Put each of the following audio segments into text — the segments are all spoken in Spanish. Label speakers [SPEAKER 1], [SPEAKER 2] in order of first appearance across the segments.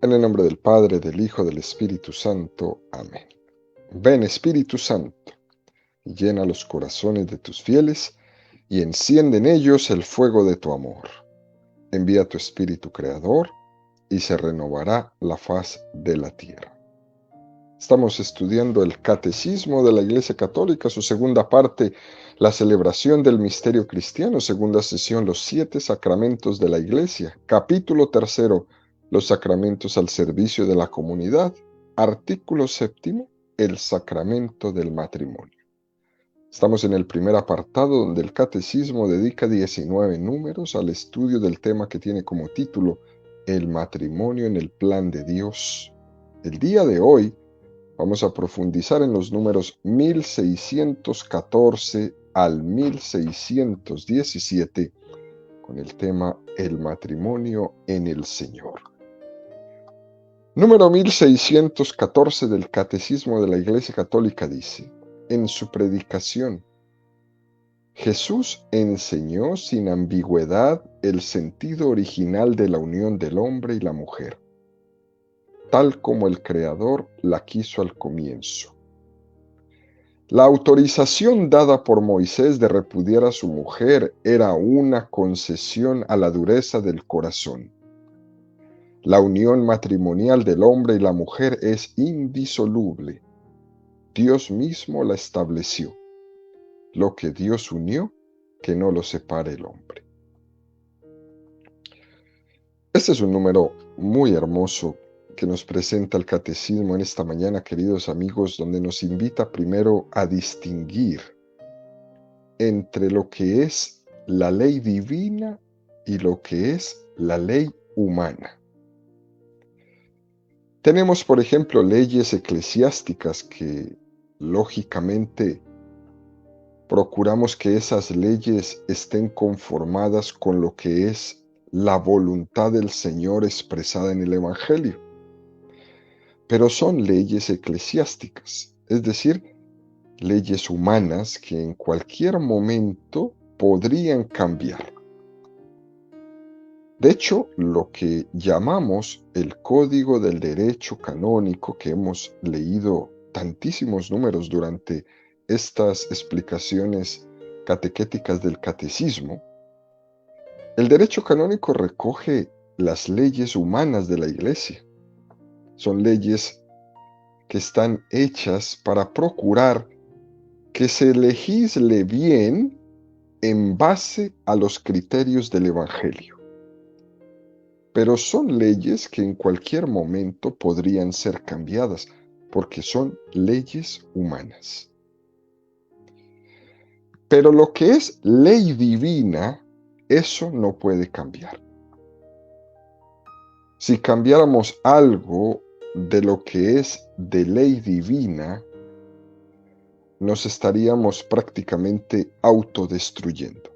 [SPEAKER 1] En el nombre del Padre, del Hijo, del Espíritu Santo. Amén. Ven, Espíritu Santo, y llena los corazones de tus fieles, y enciende en ellos el fuego de tu amor. Envía tu Espíritu Creador, y se renovará la faz de la tierra. Estamos estudiando el Catecismo de la Iglesia Católica, su segunda parte, la celebración del misterio cristiano, segunda sesión, los 7 sacramentos de la Iglesia, capítulo 3, los sacramentos al servicio de la comunidad, artículo 7, el sacramento del matrimonio. Estamos en el primer apartado donde el Catecismo dedica 19 números al estudio del tema que tiene como título el matrimonio en el plan de Dios. El día de hoy vamos a profundizar en los números 1614 al 1617 con el tema el matrimonio en el Señor. Número 1614 del Catecismo de la Iglesia Católica dice, en su predicación, Jesús enseñó sin ambigüedad el sentido original de la unión del hombre y la mujer, tal como el Creador la quiso al comienzo. La autorización dada por Moisés de repudiar a su mujer era una concesión a la dureza del corazón. La unión matrimonial del hombre y la mujer es indisoluble. Dios mismo la estableció. Lo que Dios unió, que no lo separe el hombre. Este es un número muy hermoso que nos presenta el Catecismo en esta mañana, queridos amigos, donde nos invita primero a distinguir entre lo que es la ley divina y lo que es la ley humana. Tenemos, por ejemplo, leyes eclesiásticas que, lógicamente, procuramos que esas leyes estén conformadas con lo que es la voluntad del Señor expresada en el Evangelio. Pero son leyes eclesiásticas, es decir, leyes humanas que en cualquier momento podrían cambiar. De hecho, lo que llamamos el Código del Derecho Canónico, que hemos leído tantísimos números durante estas explicaciones catequéticas del Catecismo, el derecho canónico recoge las leyes humanas de la Iglesia. Son leyes que están hechas para procurar que se legisle bien en base a los criterios del Evangelio. Pero son leyes que en cualquier momento podrían ser cambiadas, porque son leyes humanas. Pero lo que es ley divina, eso no puede cambiar. Si cambiáramos algo de lo que es de ley divina, nos estaríamos prácticamente autodestruyendo.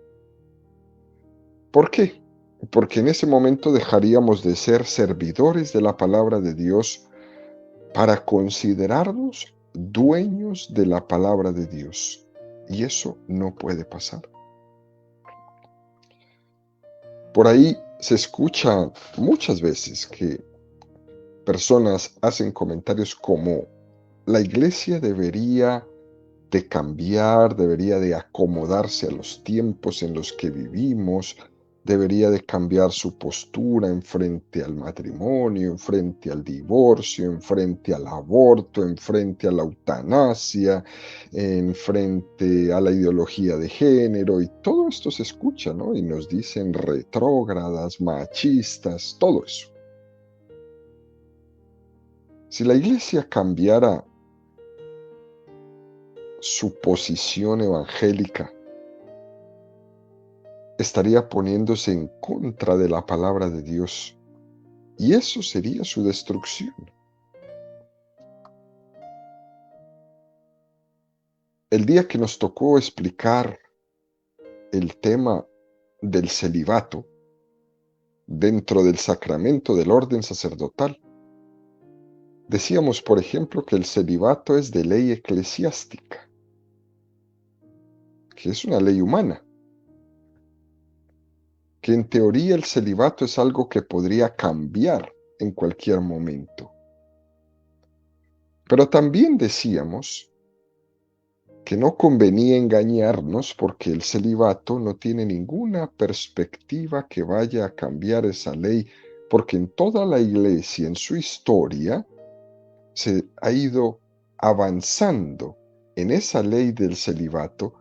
[SPEAKER 1] ¿Por qué? Porque en ese momento dejaríamos de ser servidores de la palabra de Dios para considerarnos dueños de la palabra de Dios. Y eso no puede pasar. Por ahí se escucha muchas veces que personas hacen comentarios como la iglesia debería de cambiar, debería de acomodarse a los tiempos en los que vivimos, debería de cambiar su postura en frente al matrimonio, en frente al divorcio, en frente al aborto, en frente a la eutanasia, en frente a la ideología de género, y todo esto se escucha, ¿no? Y nos dicen retrógradas, machistas, todo eso. Si la iglesia cambiara su posición evangélica, estaría poniéndose en contra de la palabra de Dios, y eso sería su destrucción. El día que nos tocó explicar el tema del celibato dentro del sacramento del orden sacerdotal, decíamos, por ejemplo, que el celibato es de ley eclesiástica, que es una ley humana, que en teoría el celibato es algo que podría cambiar en cualquier momento. Pero también decíamos que no convenía engañarnos porque el celibato no tiene ninguna perspectiva que vaya a cambiar esa ley, porque en toda la iglesia, en su historia, se ha ido avanzando en esa ley del celibato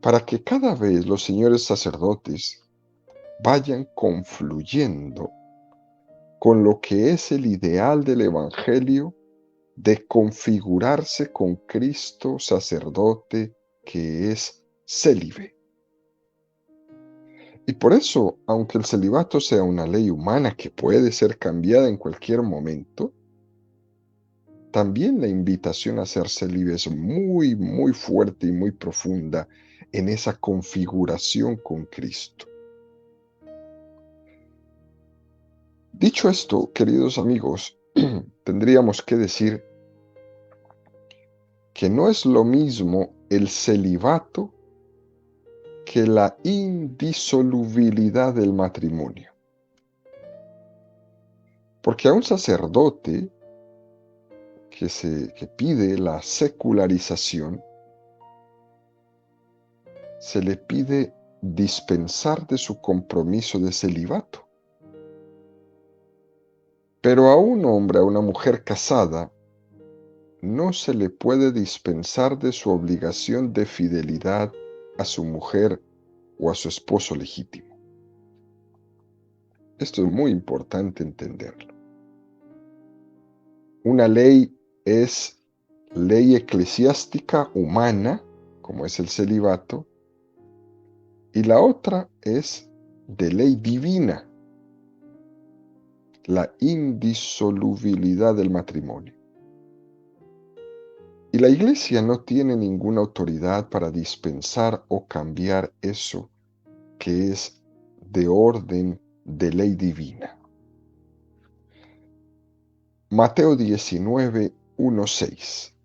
[SPEAKER 1] para que cada vez los señores sacerdotes vayan confluyendo con lo que es el ideal del Evangelio de configurarse con Cristo sacerdote que es célibe. Y por eso, aunque el celibato sea una ley humana que puede ser cambiada en cualquier momento, también la invitación a ser célibe es muy, muy fuerte y muy profunda en esa configuración con Cristo. Dicho esto, queridos amigos, tendríamos que decir que no es lo mismo el celibato que la indisolubilidad del matrimonio. Porque a un sacerdote que pide la secularización, se le pide dispensar de su compromiso de celibato. Pero a un hombre, a una mujer casada, no se le puede dispensar de su obligación de fidelidad a su mujer o a su esposo legítimo. Esto es muy importante entenderlo. Una ley es ley eclesiástica humana, como es el celibato, y la otra es de ley divina, la indisolubilidad del matrimonio. Y la Iglesia no tiene ninguna autoridad para dispensar o cambiar eso que es de orden de ley divina. Mateo 19, 1, 6.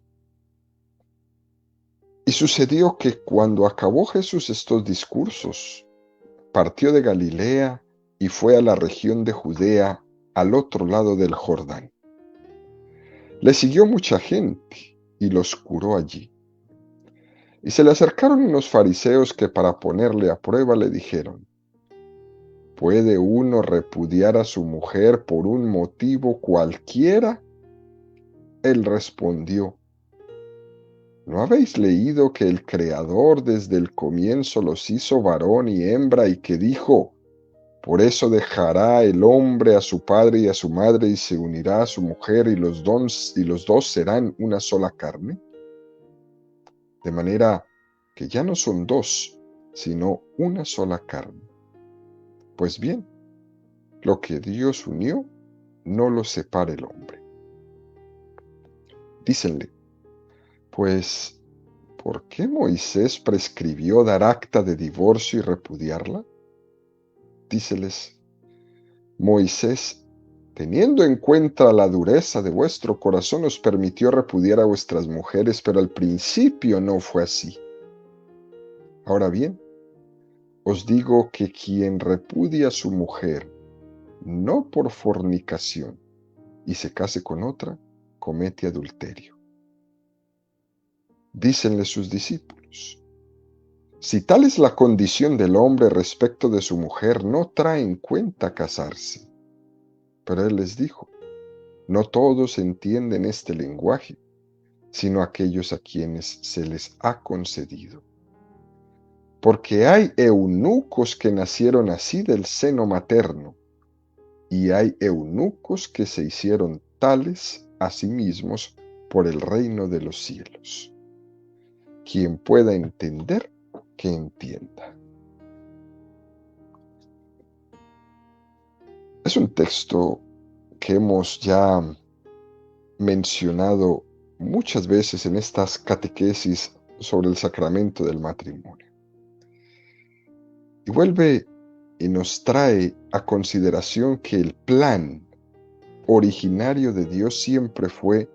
[SPEAKER 1] Y sucedió que cuando acabó Jesús estos discursos, partió de Galilea y fue a la región de Judea, al otro lado del Jordán. Le siguió mucha gente y los curó allí. Y se le acercaron unos fariseos que para ponerle a prueba le dijeron: ¿puede uno repudiar a su mujer por un motivo cualquiera? Él respondió: ¿no habéis leído que el Creador desde el comienzo los hizo varón y hembra y que dijo: por eso dejará el hombre a su padre y a su madre y se unirá a su mujer y los dos serán una sola carne? De manera que ya no son dos, sino una sola carne. Pues bien, lo que Dios unió, no lo separe el hombre. Dícenle: pues, ¿por qué Moisés prescribió dar acta de divorcio y repudiarla? Díceles: Moisés, teniendo en cuenta la dureza de vuestro corazón, os permitió repudiar a vuestras mujeres, pero al principio no fue así. Ahora bien, os digo que quien repudia a su mujer, no por fornicación, y se case con otra, comete adulterio. Dícenle sus discípulos: si tal es la condición del hombre respecto de su mujer, no trae en cuenta casarse. Pero él les dijo: no todos entienden este lenguaje, sino aquellos a quienes se les ha concedido. Porque hay eunucos que nacieron así del seno materno, y hay eunucos que se hicieron tales a sí mismos por el reino de los cielos. Quien pueda entender, que entienda. Es un texto que hemos ya mencionado muchas veces en estas catequesis sobre el sacramento del matrimonio. Y vuelve y nos trae a consideración que el plan originario de Dios siempre fue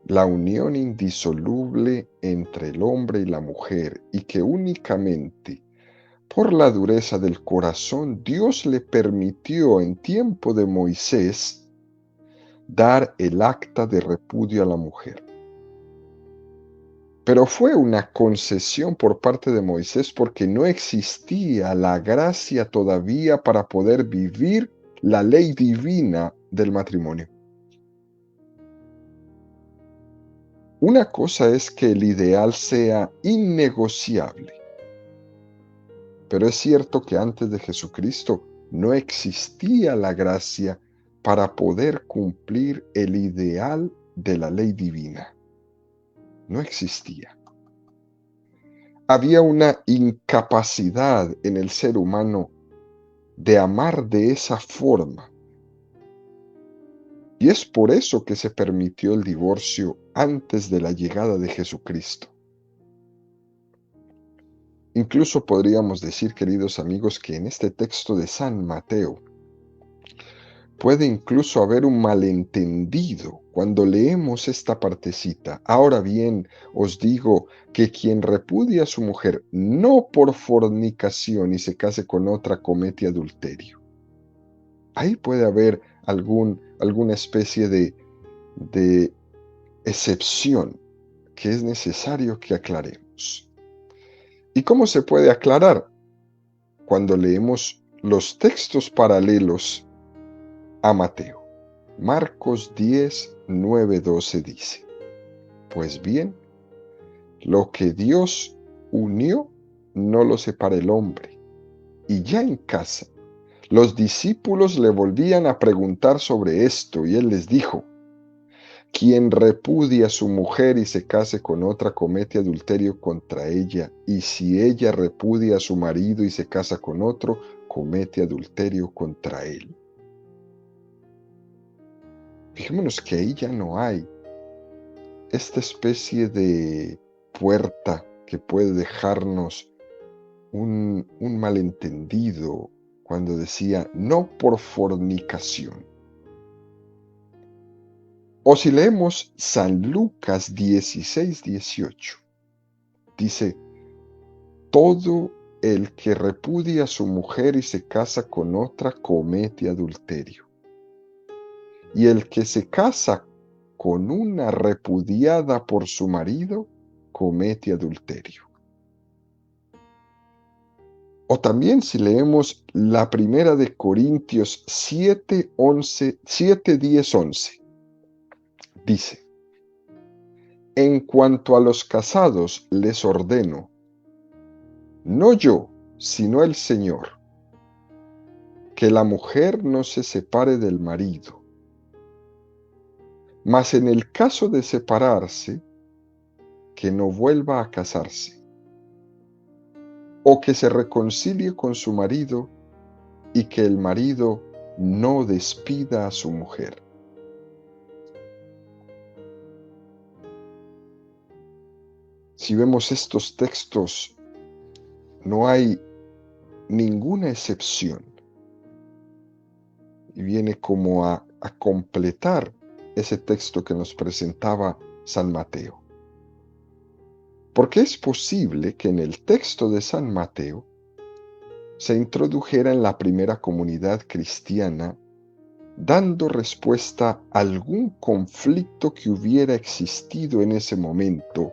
[SPEAKER 1] la unión indisoluble entre el hombre y la mujer, y que únicamente por la dureza del corazón Dios le permitió en tiempo de Moisés dar el acta de repudio a la mujer. Pero fue una concesión por parte de Moisés porque no existía la gracia todavía para poder vivir la ley divina del matrimonio. Una cosa es que el ideal sea innegociable, pero es cierto que antes de Jesucristo no existía la gracia para poder cumplir el ideal de la ley divina. No existía. Había una incapacidad en el ser humano de amar de esa forma. Y es por eso que se permitió el divorcio antes de la llegada de Jesucristo. Incluso podríamos decir, queridos amigos, que en este texto de San Mateo puede incluso haber un malentendido cuando leemos esta partecita. Ahora bien, os digo que quien repudia a su mujer no por fornicación y se case con otra comete adulterio. Ahí puede haber alguna especie de excepción que es necesario que aclaremos. ¿Y cómo se puede aclarar? Cuando leemos los textos paralelos a Mateo. Marcos 10, 9, 12 dice: Pues bien, lo que Dios unió, no lo separa el hombre. Y ya en casa, los discípulos le volvían a preguntar sobre esto, y él les dijo: Quien repudia a su mujer y se case con otra comete adulterio contra ella, y si ella repudia a su marido y se casa con otro, comete adulterio contra él. Fijémonos que ahí ya no hay esta especie de puerta que puede dejarnos un malentendido cuando decía no por fornicación. O si leemos San Lucas 16, 18, dice: Todo el que repudia a su mujer y se casa con otra comete adulterio. Y el que se casa con una repudiada por su marido comete adulterio. O también si leemos la primera de Corintios 7, 10, 11, dice: En cuanto a los casados les ordeno, no yo, sino el Señor, que la mujer no se separe del marido. Mas en el caso de separarse, que no vuelva a casarse, o que se reconcilie con su marido, y que el marido no despida a su mujer. Si vemos estos textos, no hay ninguna excepción. Y viene como a completar ese texto que nos presentaba San Mateo. Porque es posible que en el texto de San Mateo se introdujera en la primera comunidad cristiana dando respuesta a algún conflicto que hubiera existido en ese momento,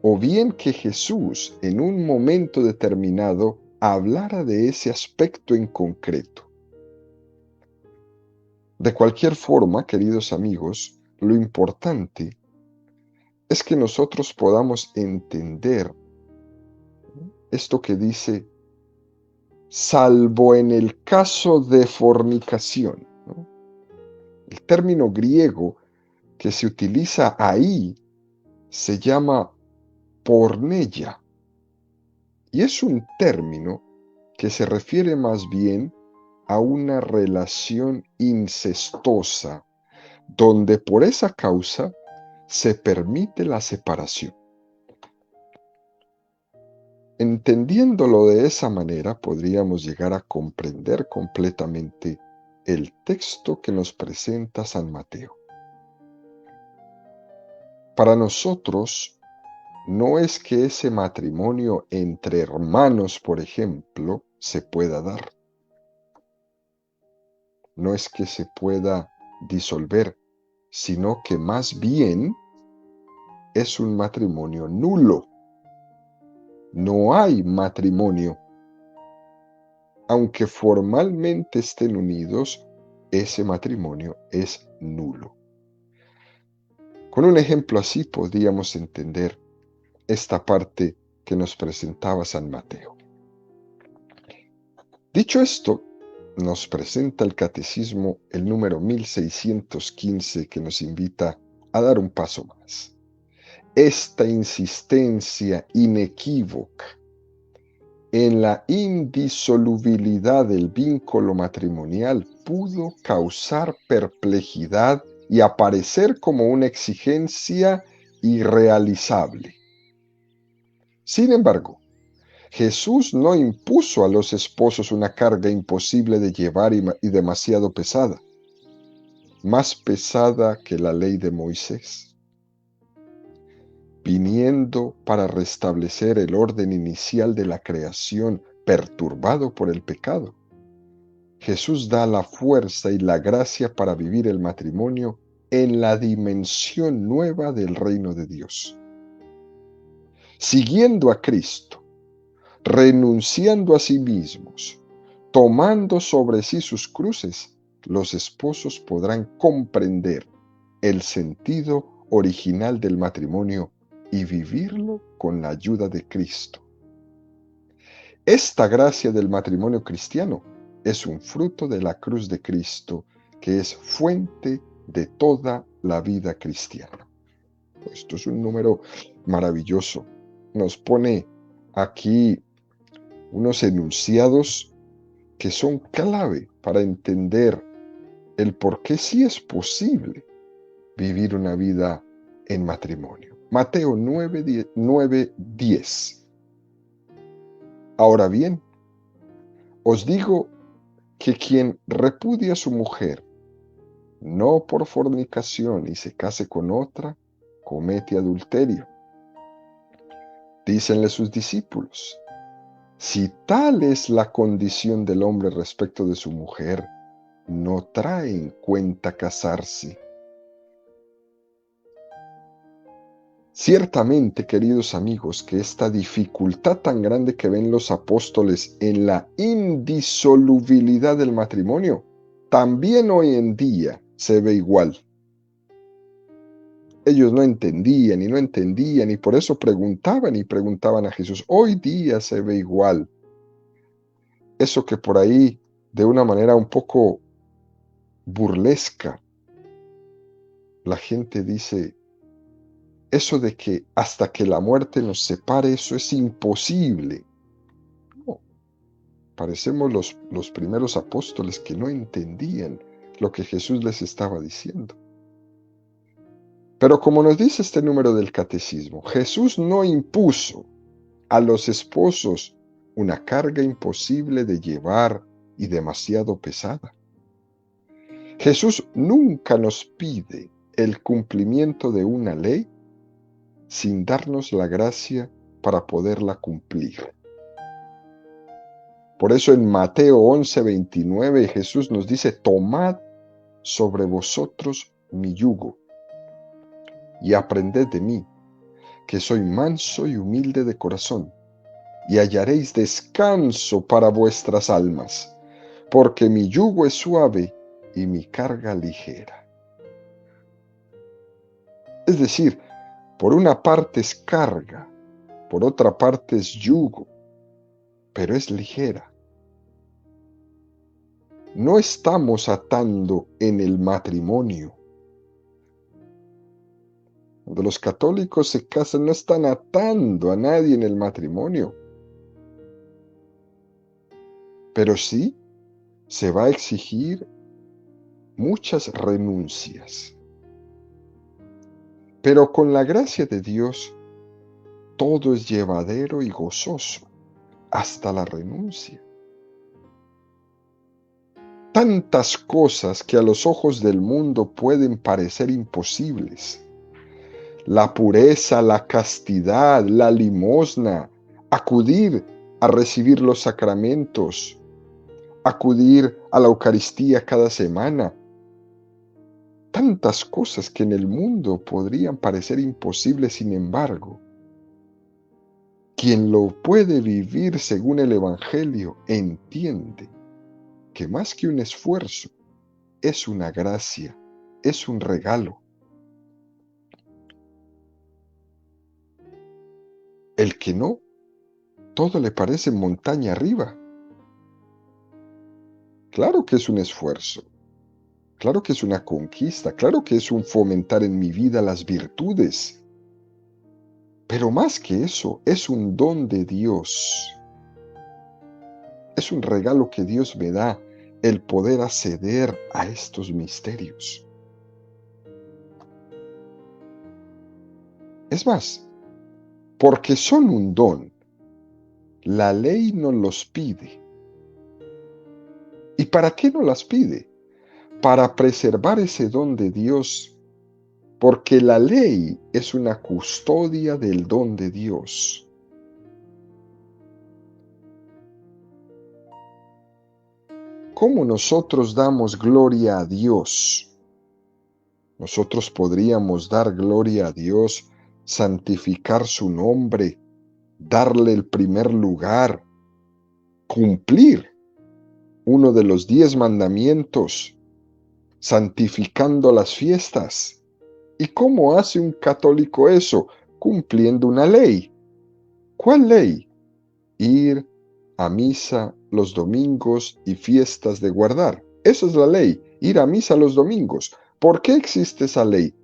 [SPEAKER 1] o bien que Jesús en un momento determinado hablara de ese aspecto en concreto. De cualquier forma, queridos amigos, lo importante es que nosotros podamos entender esto que dice, salvo en el caso de fornicación, ¿no? El término griego que se utiliza ahí se llama porneia, y es un término que se refiere más bien a una relación incestuosa, donde por esa causa se permite la separación. Entendiéndolo de esa manera, podríamos llegar a comprender completamente el texto que nos presenta San Mateo. Para nosotros, no es que ese matrimonio entre hermanos, por ejemplo, se pueda dar. No es que se pueda disolver, sino que más bien es un matrimonio nulo. No hay matrimonio. Aunque formalmente estén unidos, ese matrimonio es nulo. Con un ejemplo así podríamos entender esta parte que nos presentaba San Mateo. Dicho esto, nos presenta el Catecismo el número 1615 que nos invita a dar un paso más. Esta insistencia inequívoca en la indisolubilidad del vínculo matrimonial pudo causar perplejidad y aparecer como una exigencia irrealizable. Sin embargo, Jesús no impuso a los esposos una carga imposible de llevar y demasiado pesada, más pesada que la ley de Moisés, viniendo para restablecer el orden inicial de la creación perturbado por el pecado. Jesús da la fuerza y la gracia para vivir el matrimonio en la dimensión nueva del reino de Dios. Siguiendo a Cristo, renunciando a sí mismos, tomando sobre sí sus cruces, los esposos podrán comprender el sentido original del matrimonio y vivirlo con la ayuda de Cristo. Esta gracia del matrimonio cristiano es un fruto de la cruz de Cristo, que es fuente de toda la vida cristiana. Esto es un número maravilloso. Nos pone aquí unos enunciados que son clave para entender el por qué sí es posible vivir una vida en matrimonio. Mateo 9:10. Ahora bien, os digo que quien repudia a su mujer, no por fornicación y se case con otra, comete adulterio. Dícenle sus discípulos, si tal es la condición del hombre respecto de su mujer, no trae en cuenta casarse. Ciertamente, queridos amigos, que esta dificultad tan grande que ven los apóstoles en la indisolubilidad del matrimonio, también hoy en día se ve igual. Ellos no entendían y por eso preguntaban a Jesús. Hoy día se ve igual. Eso que por ahí, de una manera un poco burlesca, la gente dice, eso de que hasta que la muerte nos separe, eso es imposible. No, parecemos los primeros apóstoles que no entendían lo que Jesús les estaba diciendo. Pero como nos dice este número del catecismo, Jesús no impuso a los esposos una carga imposible de llevar y demasiado pesada. Jesús nunca nos pide el cumplimiento de una ley sin darnos la gracia para poderla cumplir. Por eso en Mateo 11:29 Jesús nos dice, tomad sobre vosotros mi yugo y aprended de mí, que soy manso y humilde de corazón, y hallaréis descanso para vuestras almas, porque mi yugo es suave y mi carga ligera. Es decir, por una parte es carga, por otra parte es yugo, pero es ligera. No estamos atando en el matrimonio. Cuando los católicos se casan, no están atando a nadie en el matrimonio. Pero sí se va a exigir muchas renuncias. Pero con la gracia de Dios, todo es llevadero y gozoso, hasta la renuncia. Tantas cosas que a los ojos del mundo pueden parecer imposibles. La pureza, la castidad, la limosna, acudir a recibir los sacramentos, acudir a la Eucaristía cada semana. Tantas cosas que en el mundo podrían parecer imposibles, sin embargo, quien lo puede vivir según el Evangelio entiende que más que un esfuerzo, es una gracia, es un regalo. El que no, todo le parece montaña arriba. Claro que es un esfuerzo, claro que es una conquista, claro que es un fomentar en mi vida las virtudes, pero más que eso, es un don de Dios, es un regalo que Dios me da, el poder acceder a estos misterios. Es más, porque son un don, la ley nos los pide. ¿Y para qué nos las pide? Para preservar ese don de Dios, porque la ley es una custodia del don de Dios. ¿Cómo nosotros damos gloria a Dios? Nosotros podríamos dar gloria a Dios, santificar su nombre, darle el primer lugar, cumplir uno de los 10 mandamientos, santificando las fiestas. ¿Y cómo hace un católico eso? Cumpliendo una ley. ¿Cuál ley? Ir a misa los domingos y fiestas de guardar. Esa es la ley, ir a misa los domingos. ¿Por qué existe esa ley?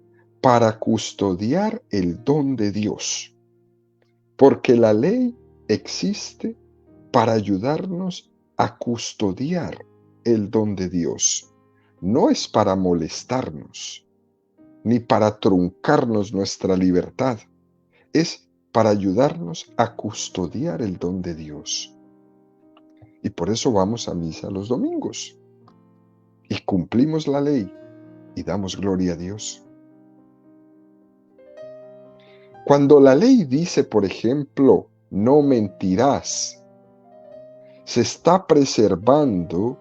[SPEAKER 1] Para custodiar el don de Dios. Porque la ley existe para ayudarnos a custodiar el don de Dios. No es para molestarnos, ni para truncarnos nuestra libertad. Es para ayudarnos a custodiar el don de Dios. Y por eso vamos a misa los domingos. Y cumplimos la ley y damos gloria a Dios. Cuando la ley dice, por ejemplo, no mentirás, se está preservando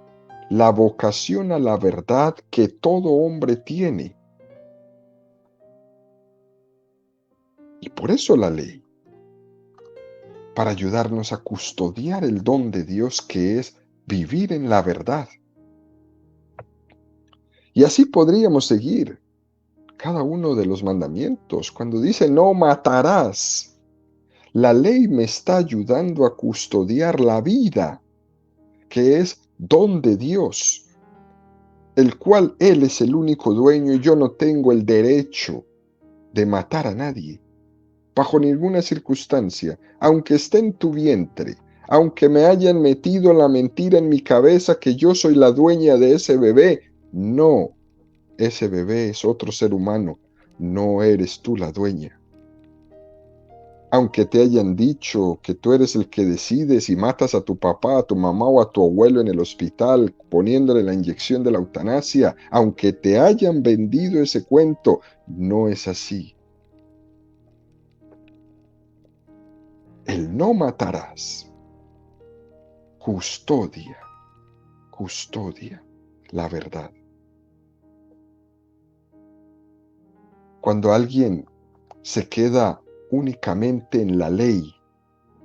[SPEAKER 1] la vocación a la verdad que todo hombre tiene. Y por eso la ley, para ayudarnos a custodiar el don de Dios, que es vivir en la verdad. Y así podríamos seguir cada uno de los mandamientos. Cuando dice no matarás, la ley me está ayudando a custodiar la vida, que es don de Dios, el cual Él es el único dueño y yo no tengo el derecho de matar a nadie, bajo ninguna circunstancia, aunque esté en tu vientre, aunque me hayan metido la mentira en mi cabeza que yo soy la dueña de ese bebé. No, ese bebé es otro ser humano, no eres tú la dueña. Aunque te hayan dicho que tú eres el que decides y matas a tu papá, a tu mamá o a tu abuelo en el hospital, poniéndole la inyección de la eutanasia, aunque te hayan vendido ese cuento, no es así. El no matarás custodia la verdad. Cuando alguien se queda únicamente en la ley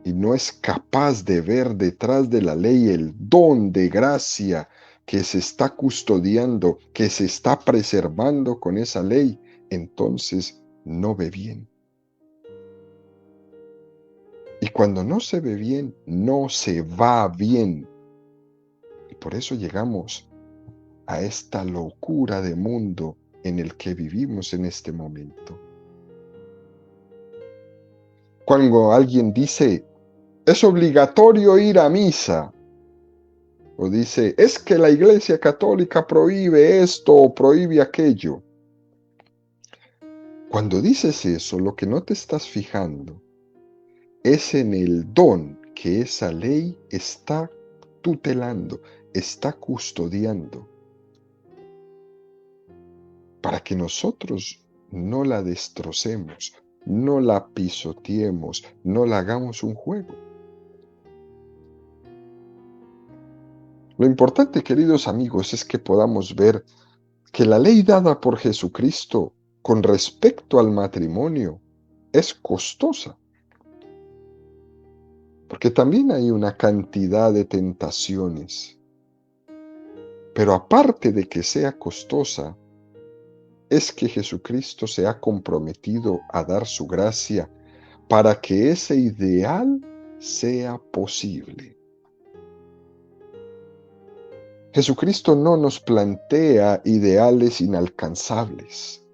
[SPEAKER 1] y no es capaz de ver detrás de la ley el don de gracia que se está custodiando, que se está preservando con esa ley, entonces no ve bien. Y cuando no se ve bien, no se va bien. Y por eso llegamos a esta locura de mundo en el que vivimos en este momento. Cuando alguien dice, es obligatorio ir a misa, o dice, es que la Iglesia Católica prohíbe esto o prohíbe aquello. Cuando dices eso, lo que no te estás fijando es en el don que esa ley está tutelando, está custodiando, para que nosotros no la destrocemos, no la pisoteemos, no la hagamos un juego. Lo importante, queridos amigos, es que podamos ver que la ley dada por Jesucristo con respecto al matrimonio es costosa, porque también hay una cantidad de tentaciones. Pero aparte de que sea costosa, es que Jesucristo se ha comprometido a dar su gracia para que ese ideal sea posible. Jesucristo no nos plantea ideales inalcanzables,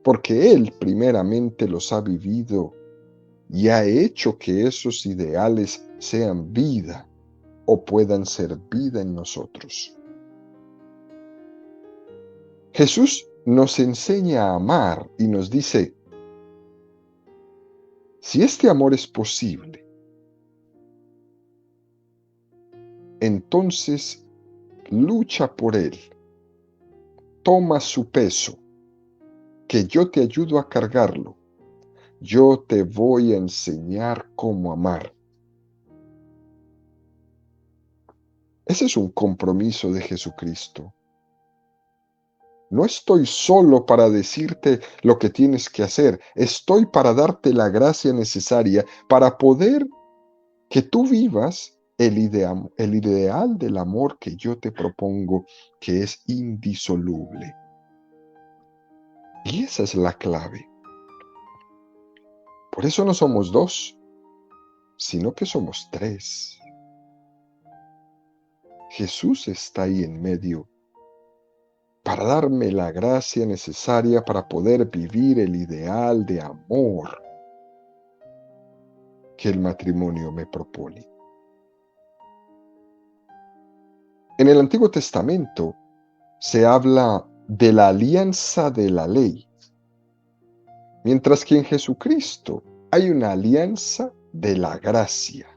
[SPEAKER 1] porque Él primeramente los ha vivido y ha hecho que esos ideales sean vida o puedan ser vida en nosotros. Jesús nos enseña a amar y nos dice, si este amor es posible, entonces lucha por él, toma su peso, que yo te ayudo a cargarlo, yo te voy a enseñar cómo amar. Ese es un compromiso de Jesucristo. No estoy solo para decirte lo que tienes que hacer, estoy para darte la gracia necesaria para poder que tú vivas el ideal del amor que yo te propongo, que es indisoluble. Y esa es la clave. Por eso no somos dos, sino que somos tres. Jesús está ahí en medio para darme la gracia necesaria para poder vivir el ideal de amor que el matrimonio me propone. En el Antiguo Testamento se habla de la alianza de la ley, mientras que en Jesucristo hay una alianza de la gracia.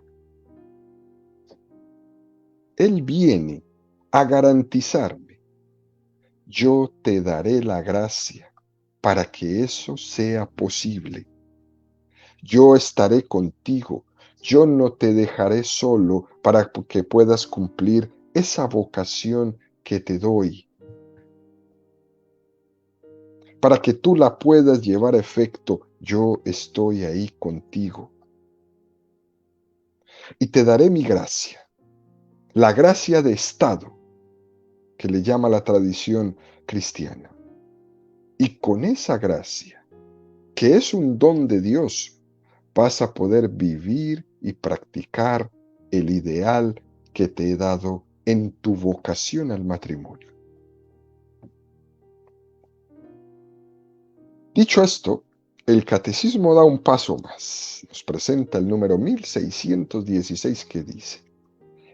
[SPEAKER 1] Él viene a garantizarme, yo te daré la gracia para que eso sea posible. Yo estaré contigo, yo no te dejaré solo para que puedas cumplir esa vocación que te doy, para que tú la puedas llevar a efecto, yo estoy ahí contigo. Y te daré mi gracia, la gracia de Estado, que le llama la tradición cristiana. Y con esa gracia, que es un don de Dios, vas a poder vivir y practicar el ideal que te he dado en tu vocación al matrimonio. Dicho esto, el catecismo da un paso más. Nos presenta el número 1616 que dice: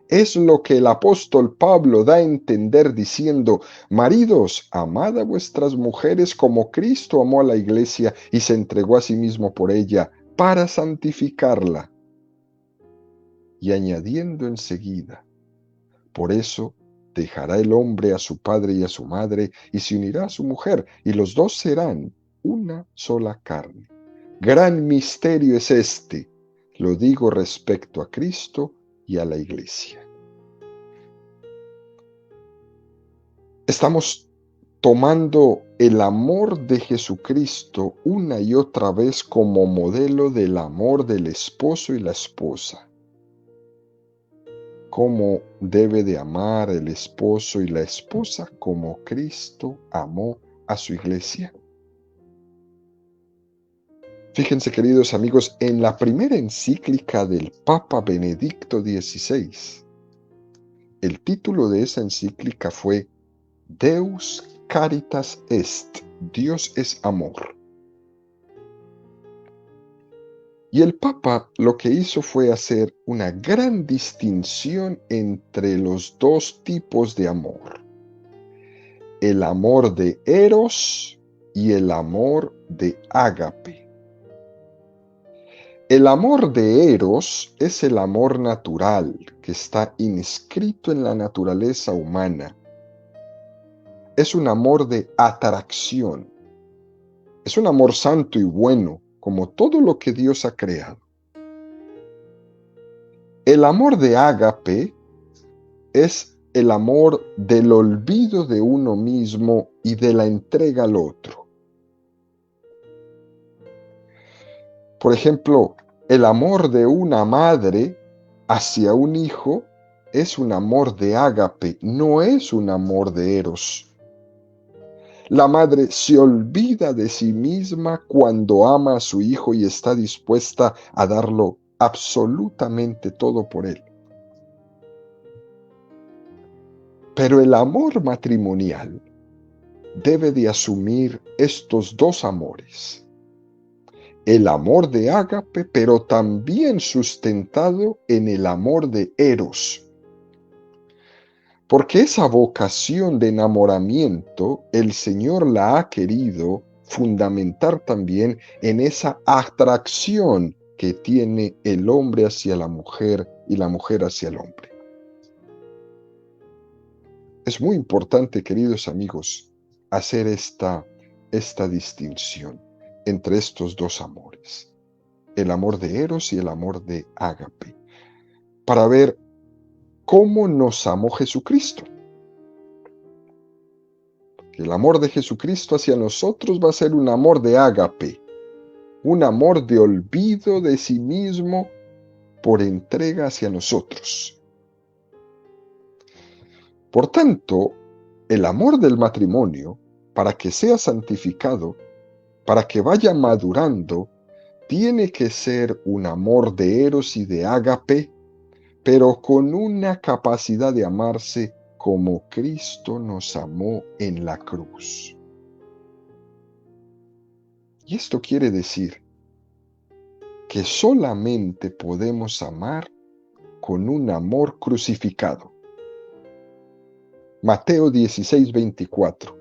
[SPEAKER 1] es lo que el apóstol Pablo da a entender diciendo, maridos, amad a vuestras mujeres como Cristo amó a la iglesia y se entregó a sí mismo por ella para santificarla. Y añadiendo enseguida, por eso dejará el hombre a su padre y a su madre y se unirá a su mujer y los dos serán una sola carne. Gran misterio es este, lo digo respecto a Cristo y a la iglesia. Estamos tomando el amor de Jesucristo una y otra vez como modelo del amor del esposo y la esposa. Cómo debe de amar el esposo y la esposa como Cristo amó a su iglesia. Fíjense, queridos amigos, en la primera encíclica del Papa Benedicto XVI, el título de esa encíclica fue Deus Caritas Est, Dios es amor. Y el Papa lo que hizo fue hacer una gran distinción entre los dos tipos de amor. El amor de Eros y el amor de Ágape. El amor de Eros es el amor natural que está inscrito en la naturaleza humana. Es un amor de atracción. Es un amor santo y bueno, como todo lo que Dios ha creado. El amor de Ágape es el amor del olvido de uno mismo y de la entrega al otro. Por ejemplo, el amor de una madre hacia un hijo es un amor de ágape, no es un amor de eros. La madre se olvida de sí misma cuando ama a su hijo y está dispuesta a darlo absolutamente todo por él. Pero el amor matrimonial debe de asumir estos dos amores. El amor de ágape, pero también sustentado en el amor de eros. Porque esa vocación de enamoramiento el Señor la ha querido fundamentar también en esa atracción que tiene el hombre hacia la mujer y la mujer hacia el hombre. Es muy importante, queridos amigos, hacer esta distinción entre estos dos amores, el amor de eros y el amor de ágape, para ver cómo nos amó Jesucristo. El amor de Jesucristo hacia nosotros va a ser un amor de ágape, un amor de olvido de sí mismo por entrega hacia nosotros. Por tanto, el amor del matrimonio, para que sea santificado, para que vaya madurando, tiene que ser un amor de eros y de ágape, pero con una capacidad de amarse como Cristo nos amó en la cruz. Y esto quiere decir que solamente podemos amar con un amor crucificado. Mateo 16:24.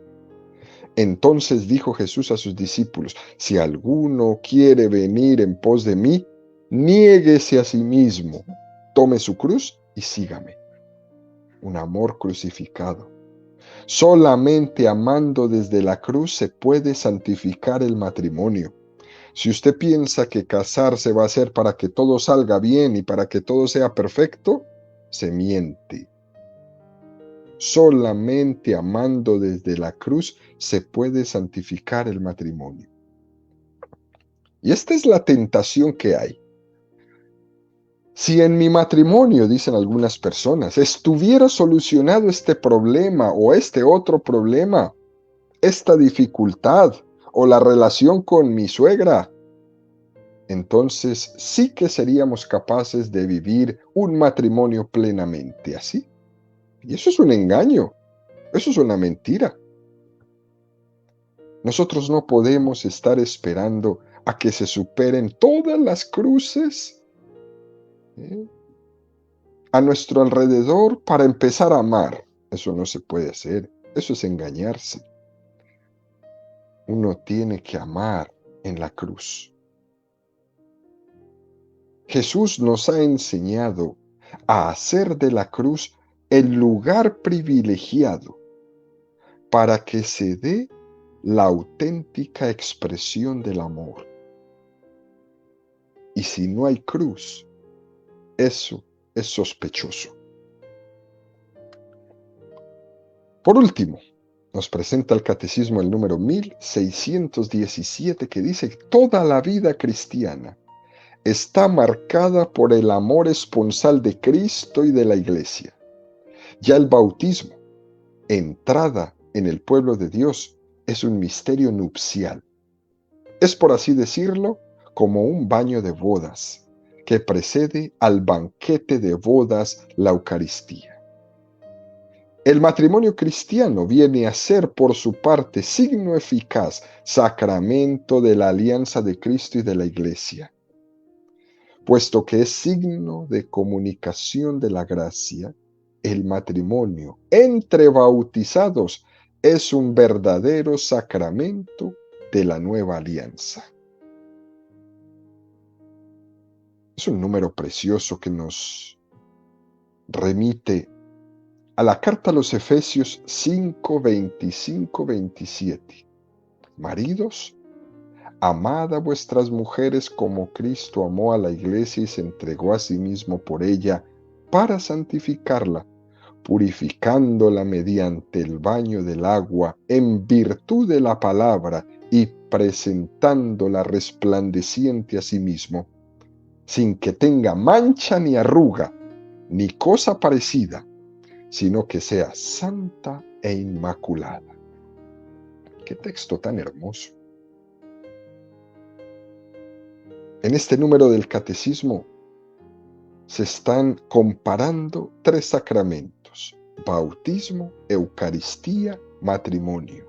[SPEAKER 1] Entonces dijo Jesús a sus discípulos: si alguno quiere venir en pos de mí, niéguese a sí mismo, tome su cruz y sígame. Un amor crucificado. Solamente amando desde la cruz se puede santificar el matrimonio. Si usted piensa que casarse va a ser para que todo salga bien y para que todo sea perfecto, se miente. Solamente amando desde la cruz se puede santificar el matrimonio. Y esta es la tentación que hay. Si en mi matrimonio, dicen algunas personas, estuviera solucionado este problema o este otro problema, esta dificultad o la relación con mi suegra, entonces sí que seríamos capaces de vivir un matrimonio plenamente así. Y eso es un engaño, eso es una mentira. Nosotros no podemos estar esperando a que se superen todas las cruces a nuestro alrededor para empezar a amar. Eso no se puede hacer, eso es engañarse. Uno tiene que amar en la cruz. Jesús nos ha enseñado a hacer de la cruz el lugar privilegiado para que se dé la auténtica expresión del amor. Y si no hay cruz, eso es sospechoso. Por último, nos presenta el Catecismo el número 1617 que dice que toda la vida cristiana está marcada por el amor esponsal de Cristo y de la Iglesia. Ya el bautismo, entrada en el pueblo de Dios, es un misterio nupcial. Es, por así decirlo, como un baño de bodas que precede al banquete de bodas, la Eucaristía. El matrimonio cristiano viene a ser, por su parte, signo eficaz, sacramento de la alianza de Cristo y de la Iglesia. Puesto que es signo de comunicación de la gracia, el matrimonio entre bautizados es un verdadero sacramento de la nueva alianza. Es un número precioso que nos remite a la carta a los Efesios 5, 25, 27. Maridos, amad a vuestras mujeres como Cristo amó a la iglesia y se entregó a sí mismo por ella para santificarla, purificándola mediante el baño del agua en virtud de la palabra y presentándola resplandeciente a sí mismo, sin que tenga mancha ni arruga, ni cosa parecida, sino que sea santa e inmaculada. Qué texto tan hermoso. En este número del Catecismo se están comparando tres sacramentos: bautismo, Eucaristía, matrimonio.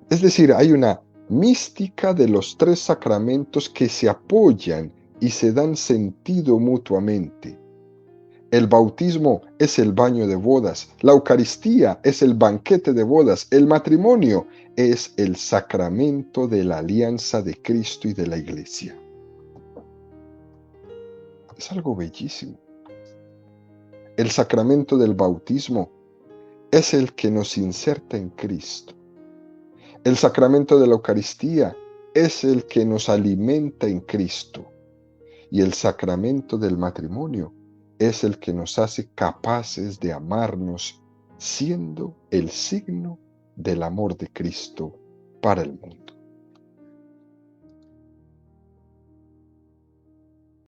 [SPEAKER 1] Es decir, hay una mística de los tres sacramentos que se apoyan y se dan sentido mutuamente. El bautismo es el baño de bodas, la Eucaristía es el banquete de bodas, el matrimonio es el sacramento de la alianza de Cristo y de la Iglesia. Es algo bellísimo. El sacramento del bautismo es el que nos inserta en Cristo. El sacramento de la Eucaristía es el que nos alimenta en Cristo. Y el sacramento del matrimonio es el que nos hace capaces de amarnos, siendo el signo del amor de Cristo para el mundo.